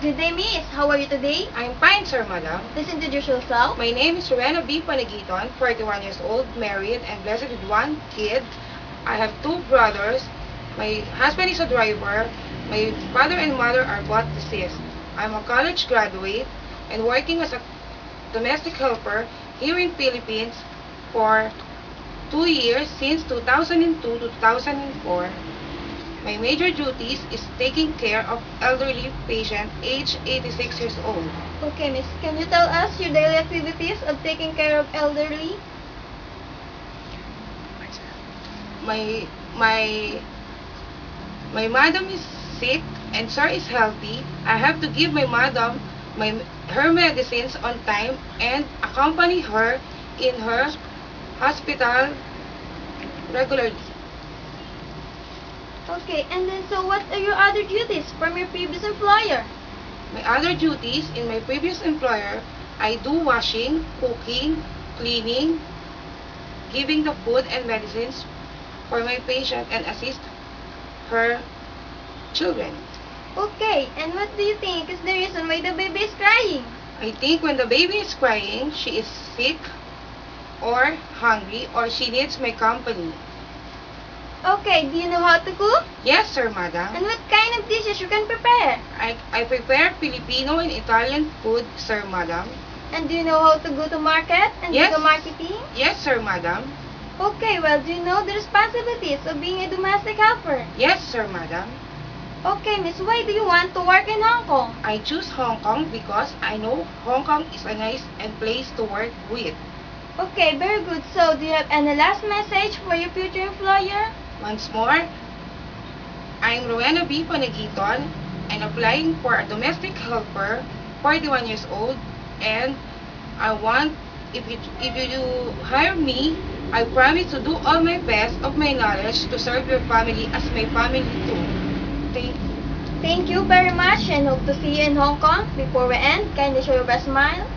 Good day, miss. How are you today? I'm fine, sir, madam. Please introduce yourself. My name is Rowena B. Panagiton, 41 years old, married, and blessed with one kid. I have two brothers. My husband is a driver. My father and mother are both deceased. I'm a college graduate and working as a domestic helper here in Philippines for 2 years since 2002 to 2004. My major duties is taking care of elderly patient aged 86 years old. Okay, miss. Can you tell us your daily activities of taking care of elderly? My madam is sick and sir is healthy. I have to give my madam her medicines on time and accompany her in her hospital regularly. Okay, and then so what are your other duties from your previous employer? My other duties in my previous employer, I do washing, cooking, cleaning, giving the food and medicines for my patient and assist her children. Okay, and what do you think is the reason why the baby is crying? I think when the baby is crying, she is sick or hungry or she needs my company. Okay, do you know how to cook? Yes, sir, madam. And what kind of dishes you can prepare? I prepare Filipino and Italian food, sir, madam. And do you know how to go to market and Yes. do the marketing? Yes, sir, madam. Okay, well, do you know the responsibilities of being a domestic helper? Yes, sir, madam. Okay, miss, why do you want to work in Hong Kong? I choose Hong Kong because I know Hong Kong is a nice and place to work with. Okay, very good. So, do you have any last message for your future employer? Once more, I'm Rowena B. Panagiton and applying for a domestic helper, 41 years old, and I want, if you hire me, I promise to do all my best of my knowledge to serve your family as my family too. Thank you. Thank you very much and hope to see you in Hong Kong. Before we end, kindly show your best smile.